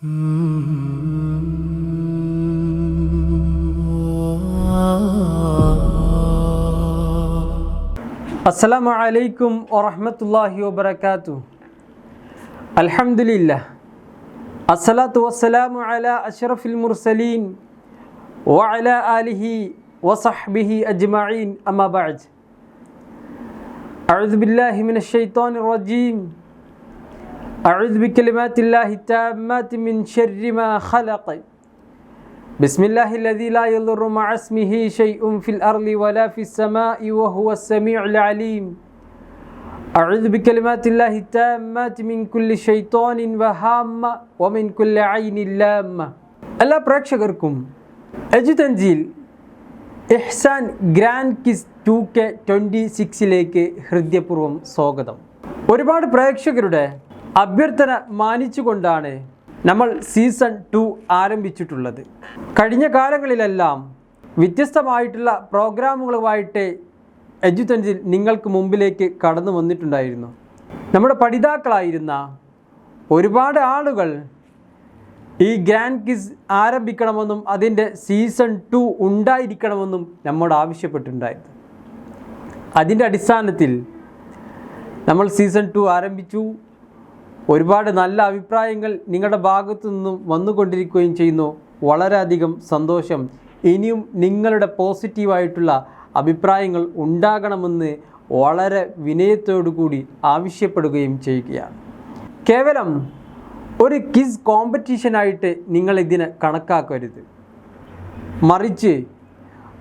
അസ്സലാമു അലൈക്കും വറഹ്മത്തുള്ളാഹി വബറകാതുഹു. അൽഹംദുലില്ലാഹ് അസ്സലാത്തു വസ്സലാമു അലാ അഷ്റഫിൽ മുർസലീൻ വഅലാ ആലിഹി വസഹ്ബിഹി അജ്മഈൻ. അമ്മാ ബഅദ്. അഊദു ബില്ലാഹി മിനശ് ശൈത്വാനിർ റജീം. അഊദു ബികലിമാത്തില്ലാഹി താമ്മാതി മിൻ ശർരി മാ ഖലഖ. ബിസ്മില്ലാഹില്ലദീ ലാ യദുറു മഅ ഇസ്മിഹി ശൈഉൻ ഫിൽ അർളി വലാ ഫിസ് സമാഇ വഹുവസ് സമീഉൽ അലീം. അഊദു ബികലിമാത്തില്ലാഹി താമ്മാതി മിൻ കുല്ലി ശൈത്വാനിൻ വഹാമ്മ വമിൻ കുല്ലി ഐനിൻ ലാമ്മ. എല്ലാ പ്രേക്ഷകർക്കും എജു തൻസീൽ ഇഹ്സാൻ ഗ്രാൻഡ് കിസ് 2K26 ഹൃദയപൂർവ്വം സ്വാഗതം. ഒരുപാട് പ്രേക്ഷകരുടെ അഭ്യർത്ഥന മാനിച്ചുകൊണ്ടാണ് നമ്മൾ സീസൺ 2 ആരംഭിച്ചിട്ടുള്ളത്. കഴിഞ്ഞ കാലങ്ങളിലെല്ലാം വ്യത്യസ്തമായിട്ടുള്ള പ്രോഗ്രാമുകളുമായിട്ട് എജു തൻസീൽ നിങ്ങൾക്ക് മുമ്പിലേക്ക് കടന്നു വന്നിട്ടുണ്ടായിരുന്നു. നമ്മുടെ പഠിതാക്കളായിരുന്ന ഒരുപാട് ആളുകൾ ഈ ഗ്രാൻഡ് കിസ് ആരംഭിക്കണമെന്നും അതിൻ്റെ സീസൺ 2 ഉണ്ടായിരിക്കണമെന്നും നമ്മോട് ആവശ്യപ്പെട്ടിട്ടുണ്ടായിരുന്നു. അതിൻ്റെ അടിസ്ഥാനത്തിൽ നമ്മൾ സീസൺ 2 ആരംഭിച്ചു. ഒരുപാട് നല്ല അഭിപ്രായങ്ങൾ നിങ്ങളുടെ ഭാഗത്തു നിന്നും വന്നുകൊണ്ടിരിക്കുകയും ചെയ്യുന്നു. വളരെയധികം സന്തോഷം. ഇനിയും നിങ്ങളുടെ പോസിറ്റീവായിട്ടുള്ള അഭിപ്രായങ്ങൾ ഉണ്ടാകണമെന്ന് വളരെ വിനയത്തോടു കൂടി ആവശ്യപ്പെടുകയും ചെയ്യുകയാണ്. കേവലം ഒരു ക്വിസ് കോമ്പറ്റീഷനായിട്ട് നിങ്ങളിതിനെ കണക്കാക്കരുത്. മറിച്ച്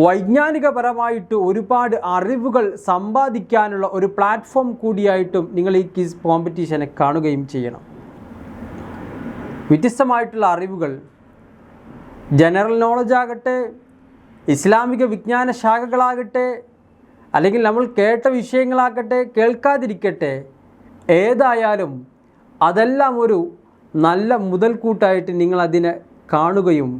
വൈജ്ഞാനികപരമായിട്ട് ഒരുപാട് അറിവുകൾ സമ്പാദിക്കാനുള്ള ഒരു പ്ലാറ്റ്ഫോം കൂടിയായിട്ടും നിങ്ങൾ ഈ ക്വിസ് കോമ്പറ്റീഷനെ കാണുകയും ചെയ്യണം. വ്യത്യസ്തമായിട്ടുള്ള അറിവുകൾ, ജനറൽ നോളജ് ആകട്ടെ, ഇസ്ലാമിക വിജ്ഞാന ശാഖകളാകട്ടെ, അല്ലെങ്കിൽ നമ്മൾ കേട്ട വിഷയങ്ങളാകട്ടെ, കേൾക്കാതിരിക്കട്ടെ, ഏതായാലും അതെല്ലാം ഒരു നല്ല മുതൽക്കൂട്ടായിട്ട് നിങ്ങളതിനെ കാണുകയും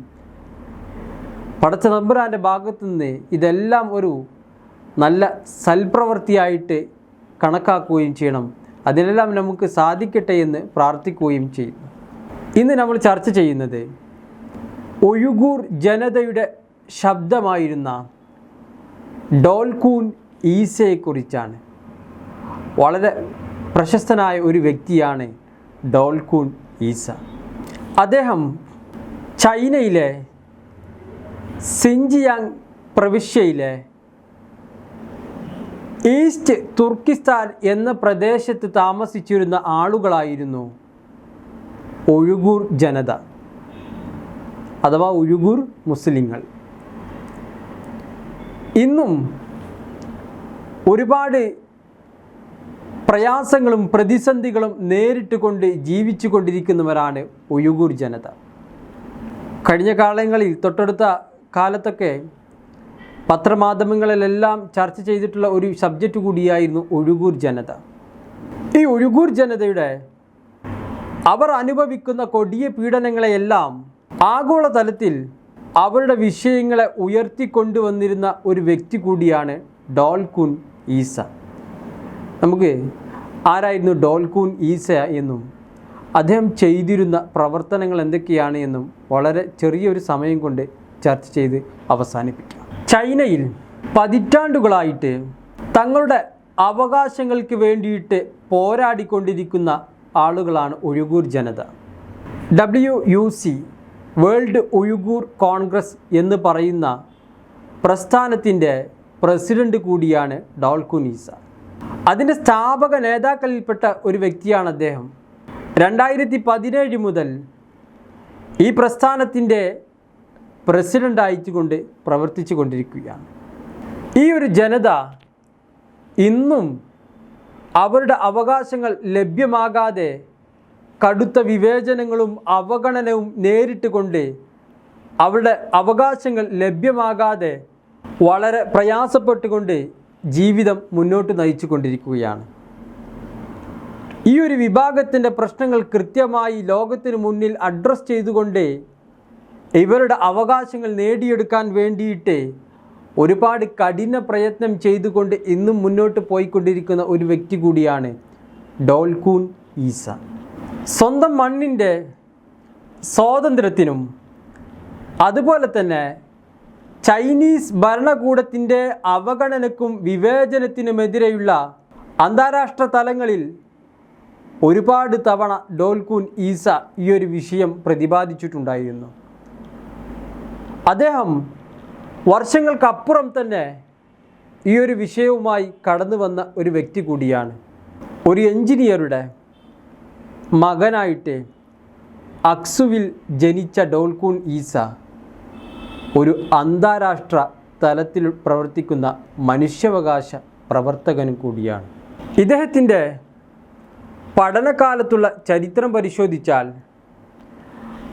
പടച്ച തമ്പുരാൻ്റെ ഭാഗത്തു നിന്ന് ഇതെല്ലാം ഒരു നല്ല സൽപ്രവൃത്തിയായിട്ട് കണക്കാക്കുകയും ചെയ്യണം. അതിനെല്ലാം നമുക്ക് സാധിക്കട്ടെ എന്ന് പ്രാർത്ഥിക്കുകയും ചെയ്യുന്നു. ഇന്ന് നമ്മൾ ചർച്ച ചെയ്യുന്നത് ഉയ്ഗൂർ ജനതയുടെ ശബ്ദമായിരുന്ന ഡോൽകൂൻ ഈസയെക്കുറിച്ചാണ്. വളരെ പ്രശസ്തനായ ഒരു വ്യക്തിയാണ് ഡോൽകൂൻ ഈസ. അദ്ദേഹം ചൈനയിലെ സിൻജിയാങ് പ്രവിശ്യയിലെ ഈസ്റ്റ് തുർക്കിസ്ഥാൻ എന്ന പ്രദേശത്ത് താമസിച്ചിരുന്ന ആളുകളായിരുന്നു ഉയ്ഗൂർ ജനത അഥവാ ഉയ്ഗൂർ മുസ്ലിങ്ങൾ. ഇന്നും ഒരുപാട് പ്രയാസങ്ങളും പ്രതിസന്ധികളും നേരിട്ട് കൊണ്ട് ജീവിച്ചു കൊണ്ടിരിക്കുന്നവരാണ് ഉയ്ഗൂർ ജനത. കഴിഞ്ഞ കാലങ്ങളിൽ തൊട്ടടുത്ത കാലത്തൊക്കെ പത്രമാധ്യമങ്ങളിലെല്ലാം ചർച്ച ചെയ്തിട്ടുള്ള ഒരു സബ്ജക്റ്റ് കൂടിയായിരുന്നു ഉയ്ഗൂർ ജനത. ഈ ഉയ്ഗൂർ ജനതയുടെ അവർ അനുഭവിക്കുന്ന കൊടിയ പീഡനങ്ങളെയെല്ലാം ആഗോളതലത്തിൽ അവരുടെ വിഷയങ്ങളെ ഉയർത്തിക്കൊണ്ടുവന്നിരുന്ന ഒരു വ്യക്തി കൂടിയാണ് ഡോൽകൂൻ ഈസ. നമുക്ക് ആരായിരുന്നു ഡോൽകൂൻ ഈസ എന്നും അദ്ദേഹം ചെയ്തിരുന്ന പ്രവർത്തനങ്ങൾ എന്തൊക്കെയാണ് എന്നും വളരെ ചെറിയൊരു സമയം കൊണ്ട് ചർച്ച ചെയ്ത് അവസാനിപ്പിക്കാം. ചൈനയിൽ പതിറ്റാണ്ടുകളായിട്ട് തങ്ങളുടെ അവകാശങ്ങൾക്ക് വേണ്ടിയിട്ട് പോരാടിക്കൊണ്ടിരിക്കുന്ന ആളുകളാണ് ഉയ്ഗൂർ ജനത. WUC വേൾഡ് ഉയ്ഗൂർ കോൺഗ്രസ് എന്ന് പറയുന്ന പ്രസ്ഥാനത്തിൻ്റെ പ്രസിഡന്റ് കൂടിയാണ് ഡോൽകൂൻ ഈസ. അതിൻ്റെ സ്ഥാപക നേതാക്കളിൽപ്പെട്ട ഒരു വ്യക്തിയാണ് അദ്ദേഹം. 2017 മുതൽ ഈ പ്രസ്ഥാനത്തിൻ്റെ പ്രസിഡൻ്റായിട്ടുകൊണ്ട് പ്രവർത്തിച്ചു കൊണ്ടിരിക്കുകയാണ്. ഈ ഒരു ജനത ഇന്നും അവരുടെ അവകാശങ്ങൾ ലഭ്യമാകാതെ കടുത്ത വിവേചനങ്ങളും അവഗണനവും നേരിട്ട് കൊണ്ട് അവരുടെ അവകാശങ്ങൾ ലഭ്യമാകാതെ വളരെ പ്രയാസപ്പെട്ടുകൊണ്ട് ജീവിതം മുന്നോട്ട് നയിച്ചു കൊണ്ടിരിക്കുകയാണ്. ഈ ഒരു വിഭാഗത്തിൻ്റെ പ്രശ്നങ്ങൾ കൃത്യമായി ലോകത്തിന് മുന്നിൽ അഡ്രസ്സ് ചെയ്തുകൊണ്ട് ഇവരുടെ അവകാശങ്ങൾ നേടിയെടുക്കാൻ വേണ്ടിയിട്ട് ഒരുപാട് കഠിന പ്രയത്നം ചെയ്തുകൊണ്ട് ഇന്നും മുന്നോട്ട് പോയിക്കൊണ്ടിരിക്കുന്ന ഒരു വ്യക്തി കൂടിയാണ് ഡോൽകൂൻ ഈസ. സ്വന്തം മണ്ണിൻ്റെ സ്വാതന്ത്ര്യത്തിനും അതുപോലെ തന്നെ ചൈനീസ് ഭരണകൂടത്തിൻ്റെ അവഗണനക്കും വിവേചനത്തിനുമെതിരെയുള്ള അന്താരാഷ്ട്ര തലങ്ങളിൽ ഒരുപാട് തവണ ഡോൽകൂൻ ഈസ ഈ ഒരു വിഷയം പ്രതിപാദിച്ചിട്ടുണ്ടായിരുന്നു. അദ്ദേഹം വർഷങ്ങൾക്കപ്പുറം തന്നെ ഈ ഒരു വിഷയവുമായി കടന്നു വന്ന ഒരു വ്യക്തി കൂടിയാണ്. ഒരു എഞ്ചിനീയറുടെ മകനായിട്ട് അക്സുവിൽ ജനിച്ച ഡോൽകൂൻ ഈസ ഒരു അന്താരാഷ്ട്ര തലത്തിൽ പ്രവർത്തിക്കുന്ന മനുഷ്യാവകാശ പ്രവർത്തകനും കൂടിയാണ്. ഇദ്ദേഹത്തിൻ്റെ പഠനകാലത്തുള്ള ചരിത്രം പരിശോധിച്ചാൽ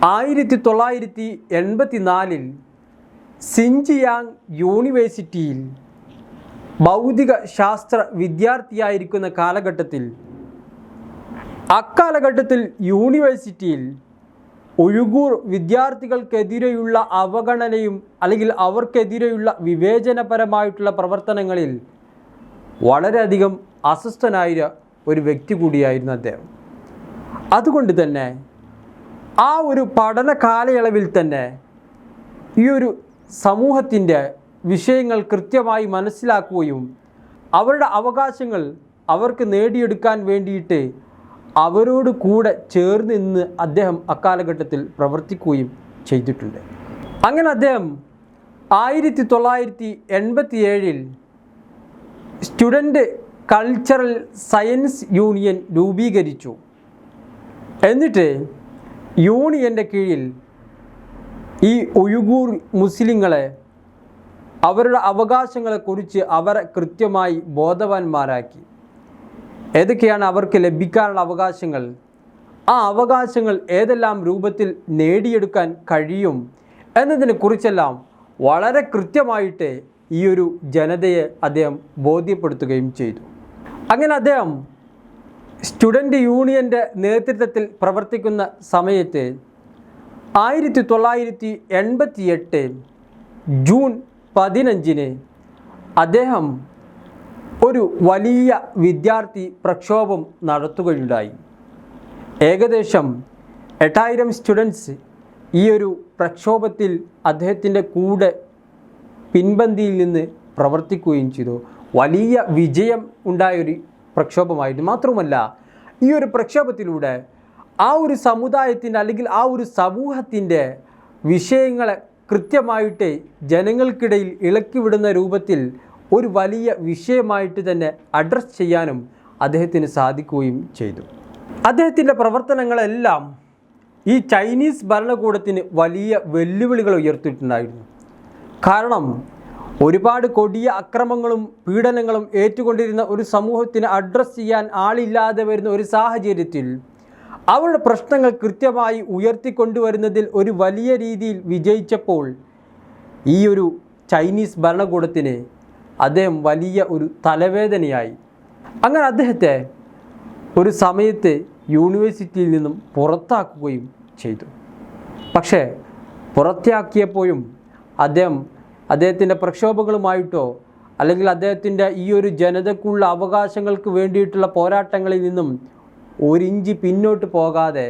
1984 സിൻജിയാങ് യൂണിവേഴ്സിറ്റിയിൽ ഭൗതിക ശാസ്ത്ര വിദ്യാർത്ഥിയായിരിക്കുന്ന കാലഘട്ടത്തിൽ അക്കാലഘട്ടത്തിൽ യൂണിവേഴ്സിറ്റിയിൽ ഉയ്ഗൂർ വിദ്യാർത്ഥികൾക്കെതിരെയുള്ള അവഗണനയും അല്ലെങ്കിൽ അവർക്കെതിരെയുള്ള വിവേചനപരമായിട്ടുള്ള പ്രവർത്തനങ്ങളിൽ വളരെയധികം അസ്വസ്ഥനായ ഒരു വ്യക്തി കൂടിയായിരുന്നു അദ്ദേഹം. അതുകൊണ്ട് തന്നെ ആ ഒരു പഠന കാലയളവിൽ തന്നെ ഈ ഒരു സമൂഹത്തിൻ്റെ വിഷയങ്ങൾ കൃത്യമായി മനസ്സിലാക്കുകയും അവരുടെ അവകാശങ്ങൾ അവർക്ക് നേടിയെടുക്കാൻ വേണ്ടിയിട്ട് അവരോട് കൂടെ ചേർന്ന് നിന്ന് അദ്ദേഹം അക്കാലഘട്ടത്തിൽ പ്രവർത്തിക്കുകയും ചെയ്തിട്ടുണ്ട്. അങ്ങനെ അദ്ദേഹം 1987 സ്റ്റുഡൻറ്റ് കൾച്ചറൽ സയൻസ് യൂണിയൻ രൂപീകരിച്ചു. എന്നിട്ട് യൂണിയൻ്റെ കീഴിൽ ഈ ഉയ്ഗൂർ മുസ്ലിങ്ങളെ അവരുടെ അവകാശങ്ങളെക്കുറിച്ച് അവരെ കൃത്യമായി ബോധവാന്മാരാക്കി. ഏതൊക്കെയാണ് അവർക്ക് ലഭിക്കാനുള്ള അവകാശങ്ങൾ, ആ അവകാശങ്ങൾ ഏതെല്ലാം രൂപത്തിൽ നേടിയെടുക്കാൻ കഴിയും എന്നതിനെക്കുറിച്ചെല്ലാം വളരെ കൃത്യമായിട്ട് ഈ ഒരു ജനതയെ അദ്ദേഹം ബോധ്യപ്പെടുത്തുകയും ചെയ്തു. അങ്ങനെ അദ്ദേഹം സ്റ്റുഡൻറ്റ് യൂണിയൻ്റെ നേതൃത്വത്തിൽ പ്രവർത്തിക്കുന്ന സമയത്ത് 1988 ജൂൺ 15 അദ്ദേഹം ഒരു വലിയ വിദ്യാർത്ഥി പ്രക്ഷോഭം നടത്തുകയുണ്ടായി. ഏകദേശം 8000 സ്റ്റുഡൻസ് ഈ ഒരു പ്രക്ഷോഭത്തിൽ അദ്ദേഹത്തിൻ്റെ കൂടെ പിൻപന്തിയിൽ നിന്ന് പ്രവർത്തിക്കുകയും ചെയ്തു. വലിയ വിജയം ഉണ്ടായൊരു പ്രക്ഷോഭമായിരുന്നു. മാത്രമല്ല ഈ ഒരു പ്രക്ഷോഭത്തിലൂടെ ആ ഒരു സമുദായത്തിൻ്റെ അല്ലെങ്കിൽ ആ ഒരു സമൂഹത്തിൻ്റെ വിഷയങ്ങളെ കൃത്യമായിട്ട് ജനങ്ങൾക്കിടയിൽ ഇളക്കിവിടുന്ന രൂപത്തിൽ ഒരു വലിയ വിഷയമായിട്ട് തന്നെ അഡ്രസ്സ് ചെയ്യാനും അദ്ദേഹത്തിന് സാധിക്കുകയും ചെയ്തു. അദ്ദേഹത്തിൻ്റെ പ്രവർത്തനങ്ങളെല്ലാം ഈ ചൈനീസ് ഭരണകൂടത്തിന് വലിയ വെല്ലുവിളികൾ ഉയർത്തിയിട്ടുണ്ടായിരുന്നു. കാരണം ഒരുപാട് കൊടിയ അക്രമങ്ങളും പീഡനങ്ങളും ഏറ്റുകൊണ്ടിരുന്ന ഒരു സമൂഹത്തിന് അഡ്രസ്സ് ചെയ്യാൻ ആളില്ലാതെ വരുന്ന ഒരു സാഹചര്യത്തിൽ അവരുടെ പ്രശ്നങ്ങൾ കൃത്യമായി ഉയർത്തിക്കൊണ്ടുവരുന്നതിൽ ഒരു വലിയ രീതിയിൽ വിജയിച്ചപ്പോൾ ഈ ഒരു ചൈനീസ് ഭരണകൂടത്തിന് അദ്ദേഹം വലിയ ഒരു തലവേദനയായി. അങ്ങനെ അദ്ദേഹത്തെ ഒരു സമയത്ത് യൂണിവേഴ്സിറ്റിയിൽ നിന്നും പുറത്താക്കുകയും ചെയ്തു. പക്ഷേ പുറത്താക്കിയപ്പോഴും അദ്ദേഹത്തിൻ്റെ പ്രക്ഷോഭങ്ങളുമായിട്ടോ അല്ലെങ്കിൽ അദ്ദേഹത്തിൻ്റെ ഈ ഒരു ജനതയ്ക്കുള്ള അവകാശങ്ങൾക്ക് വേണ്ടിയിട്ടുള്ള പോരാട്ടങ്ങളിൽ നിന്നും ഒരിഞ്ച് പിന്നോട്ട് പോകാതെ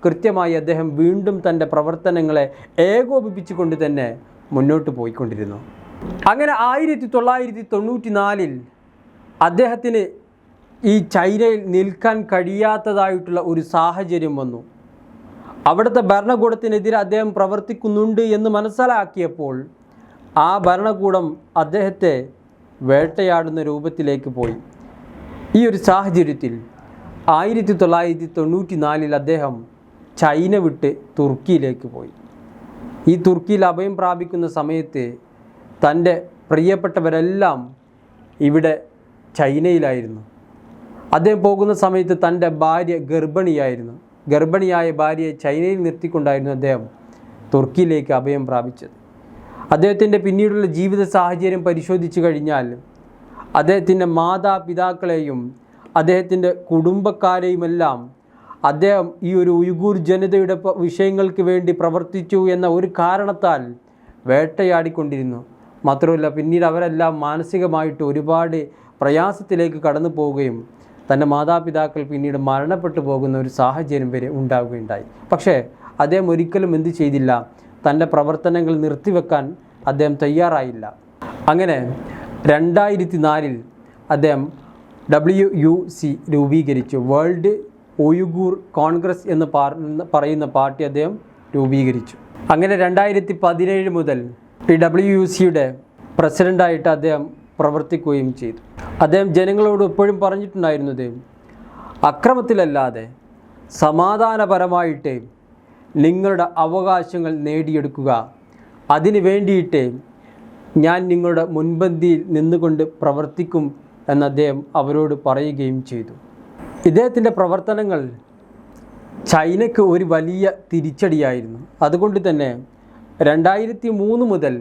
കൃത്യമായി അദ്ദേഹം വീണ്ടും തൻ്റെ പ്രവർത്തനങ്ങളെ ഏകോപിപ്പിച്ചുകൊണ്ട് തന്നെ മുന്നോട്ട് പോയിക്കൊണ്ടിരുന്നു. അങ്ങനെ 1994 അദ്ദേഹത്തിന് ഈ ചൈനയിൽ നിൽക്കാൻ കഴിയാത്തതായിട്ടുള്ള ഒരു സാഹചര്യം വന്നു. അവിടുത്തെ ഭരണകൂടത്തിനെതിരെ അദ്ദേഹം പ്രവർത്തിക്കുന്നുണ്ട് എന്ന് മനസ്സിലാക്കിയപ്പോൾ ആ ഭരണകൂടം അദ്ദേഹത്തെ വേട്ടയാടുന്ന രൂപത്തിലേക്ക് പോയി. ഈ ഒരു സാഹചര്യത്തിൽ 1994 അദ്ദേഹം ചൈന വിട്ട് തുർക്കിയിലേക്ക് പോയി. ഈ തുർക്കിയിൽ അഭയം പ്രാപിക്കുന്ന സമയത്ത് തൻ്റെ പ്രിയപ്പെട്ടവരെല്ലാം ഇവിടെ ചൈനയിലായിരുന്നു. അദ്ദേഹം പോകുന്ന സമയത്ത് തൻ്റെ ഭാര്യ ഗർഭിണിയായ ഭാര്യയെ ചൈനയിൽ നിർത്തിക്കൊണ്ടായിരുന്നു അദ്ദേഹം തുർക്കിയിലേക്ക് അഭയം പ്രാപിച്ചത്. അദ്ദേഹത്തിൻ്റെ പിന്നീടുള്ള ജീവിത സാഹചര്യം പരിശോധിച്ചു കഴിഞ്ഞാൽ അദ്ദേഹത്തിൻ്റെ മാതാപിതാക്കളെയും അദ്ദേഹത്തിൻ്റെ കുടുംബക്കാരെയുമെല്ലാം അദ്ദേഹം ഈ ഒരു ഉയ്ഗൂർ ജനതയുടെ വിഷയങ്ങൾക്ക് വേണ്ടി പ്രവർത്തിച്ചു എന്ന ഒരു കാരണത്താൽ വേട്ടയാടിക്കൊണ്ടിരുന്നു. മാത്രമല്ല പിന്നീട് അവരെല്ലാം മാനസികമായിട്ട് ഒരുപാട് പ്രയാസത്തിലേക്ക് കടന്നു പോവുകയും തൻ്റെ മാതാപിതാക്കൾ പിന്നീട് മരണപ്പെട്ടു പോകുന്ന ഒരു സാഹചര്യം വരെ ഉണ്ടാവുകയുണ്ടായി. പക്ഷേ അദ്ദേഹം ഒരിക്കലും എന്ത് ചെയ്തില്ല, തൻ്റെ പ്രവർത്തനങ്ങൾ നിർത്തിവെക്കാൻ അദ്ദേഹം തയ്യാറായില്ല. അങ്ങനെ 2004 അദ്ദേഹം WUC രൂപീകരിച്ചു. വേൾഡ് ഉയ്ഗൂർ കോൺഗ്രസ് എന്ന് പറയുന്ന പാർട്ടി അദ്ദേഹം രൂപീകരിച്ചു. അങ്ങനെ 2017 മുതൽ ഈ WUCയുടെ പ്രസിഡൻ്റായിട്ട് അദ്ദേഹം പ്രവർത്തിക്കുകയും ചെയ്തു. അദ്ദേഹം ജനങ്ങളോട് എപ്പോഴും പറഞ്ഞിട്ടുണ്ടായിരുന്നത്, അക്രമത്തിലല്ലാതെ സമാധാനപരമായിട്ട് നിങ്ങളുടെ അവകാശങ്ങൾ നേടിയെടുക്കുക, അതിനു വേണ്ടിയിട്ട് ഞാൻ നിങ്ങളുടെ മുൻപന്തിയിൽ നിന്നുകൊണ്ട് പ്രവർത്തിക്കും എന്ന് അദ്ദേഹം അവരോട് പറയുകയും ചെയ്തു. ഇദ്ദേഹത്തിൻ്റെ പ്രവർത്തനങ്ങൾ ചൈനയ്ക്ക് ഒരു വലിയ തിരിച്ചടിയായിരുന്നു. അതുകൊണ്ട് തന്നെ 2003 മുതൽ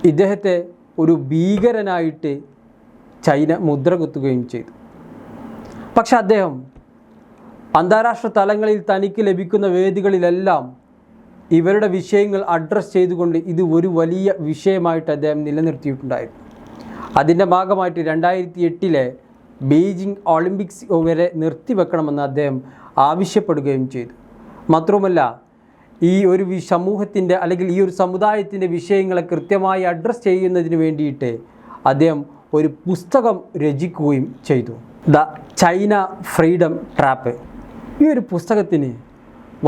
ഇദ്ദേഹത്തെ ഒരു ഭീകരനായിട്ട് ചൈന മുദ്ര കുത്തുകയും ചെയ്തു. പക്ഷെ അദ്ദേഹം അന്താരാഷ്ട്ര തലങ്ങളിൽ തനിക്ക് ലഭിക്കുന്ന വേദികളിലെല്ലാം ഇവരുടെ വിഷയങ്ങൾ അഡ്രസ്സ് ചെയ്തുകൊണ്ട് ഇത് ഒരു വലിയ വിഷയമായിട്ട് അദ്ദേഹം നിലനിർത്തിയിട്ടുണ്ടായിരുന്നു. അതിൻ്റെ ഭാഗമായിട്ട് 2008 ബീജിംഗ് ഒളിമ്പിക്സ് വരെ നിർത്തിവെക്കണമെന്ന് അദ്ദേഹം ആവശ്യപ്പെടുകയും ചെയ്തു. മാത്രവുമല്ല, ഈ ഒരു സമൂഹത്തിൻ്റെ അല്ലെങ്കിൽ ഈ ഒരു സമുദായത്തിൻ്റെ വിഷയങ്ങളെ കൃത്യമായി അഡ്രസ്സ് ചെയ്യുന്നതിന് വേണ്ടിയിട്ട് അദ്ദേഹം ഒരു പുസ്തകം രചിക്കുകയും ചെയ്തു, ദ ചൈന ഫ്രീഡം ട്രാപ്പ്. ഈ ഒരു പുസ്തകത്തിന്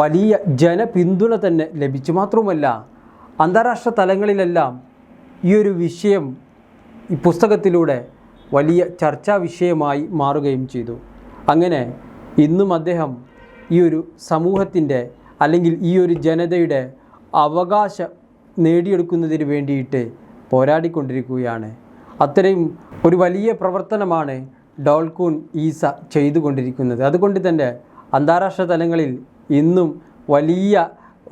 വലിയ ജനപിന്തുണ തന്നെ ലഭിച്ചു. മാത്രവുമല്ല, അന്താരാഷ്ട്ര തലങ്ങളിലെല്ലാം ഈ ഒരു വിഷയം ഈ പുസ്തകത്തിലൂടെ വലിയ ചർച്ചാ വിഷയമായി മാറുകയും ചെയ്തു. അങ്ങനെ ഇന്നും അദ്ദേഹം ഈ ഒരു സമൂഹത്തിൻ്റെ അല്ലെങ്കിൽ ഈ ഒരു ജനതയുടെ അവകാശം നേടിയെടുക്കുന്നതിന് വേണ്ടിയിട്ട് പോരാടിക്കൊണ്ടിരിക്കുകയാണ്. അത്രയും ഒരു വലിയ പ്രവർത്തനമാണ് ഡോൾകൂൺ ഈസ ചെയ്തുകൊണ്ടിരിക്കുന്നത്. അതുകൊണ്ട് തന്നെ അന്താരാഷ്ട്ര തലങ്ങളിൽ ഇന്നും വലിയ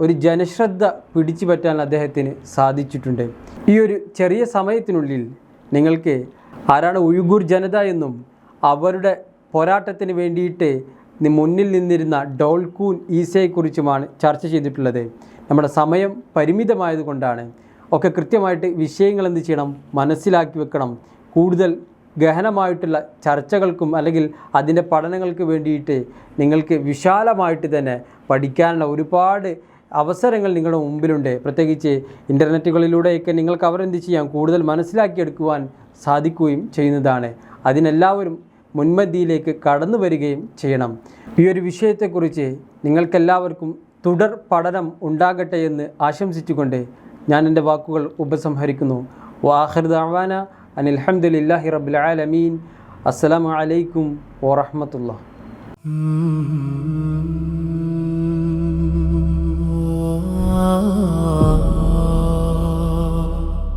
ഒരു ജനശ്രദ്ധ പിടിച്ചു പറ്റാൻ അദ്ദേഹത്തിന് സാധിച്ചിട്ടുണ്ട്. ഈ ഒരു ചെറിയ സമയത്തിനുള്ളിൽ നിങ്ങൾക്ക് ആരാണ് ഉയ്ഗൂർ ജനത എന്നും അവരുടെ പോരാട്ടത്തിന് വേണ്ടിയിട്ട് മുന്നിൽ നിന്നിരുന്ന ഡോൾകൂൺ ഈസയെക്കുറിച്ചുമാണ് ചർച്ച ചെയ്തിട്ടുള്ളത്. നമ്മുടെ സമയം പരിമിതമായതുകൊണ്ടാണ് ഒക്കെ കൃത്യമായിട്ട് വിഷയങ്ങൾ എന്ത് ചെയ്യണം, മനസ്സിലാക്കി വെക്കണം. കൂടുതൽ ഗഹനമായിട്ടുള്ള ചർച്ചകൾക്കും അല്ലെങ്കിൽ അതിൻ്റെ പഠനങ്ങൾക്ക് വേണ്ടിയിട്ട് നിങ്ങൾക്ക് വിശാലമായിട്ട് തന്നെ പഠിക്കാനുള്ള ഒരുപാട് അവസരങ്ങൾ നിങ്ങളുടെ മുമ്പിലുണ്ട്. പ്രത്യേകിച്ച് ഇൻ്റർനെറ്റുകളിലൂടെയൊക്കെ നിങ്ങൾക്ക് അവരെന്ത് ചെയ്യാം, കൂടുതൽ മനസ്സിലാക്കിയെടുക്കുവാൻ സാധിക്കുകയും ചെയ്യുന്നതാണ്. അതിനെല്ലാവരും മുൻപന്തിയിലേക്ക് കടന്നു വരികയും ചെയ്യണം. ഈ ഒരു വിഷയത്തെക്കുറിച്ച് നിങ്ങൾക്കെല്ലാവർക്കും തുടർ പഠനം ഉണ്ടാകട്ടെ എന്ന് ആശംസിച്ചുകൊണ്ട് ഞാൻ എൻ്റെ വാക്കുകൾ ഉപസംഹരിക്കുന്നു. വആഖിർ ദഅവാന അനിൽ ഹംദുലില്ലാഹി റബ്ബിൽ ആലമീൻ. അസ്സലാമു അലൈക്കും വറഹ്മത്തുള്ളാഹി.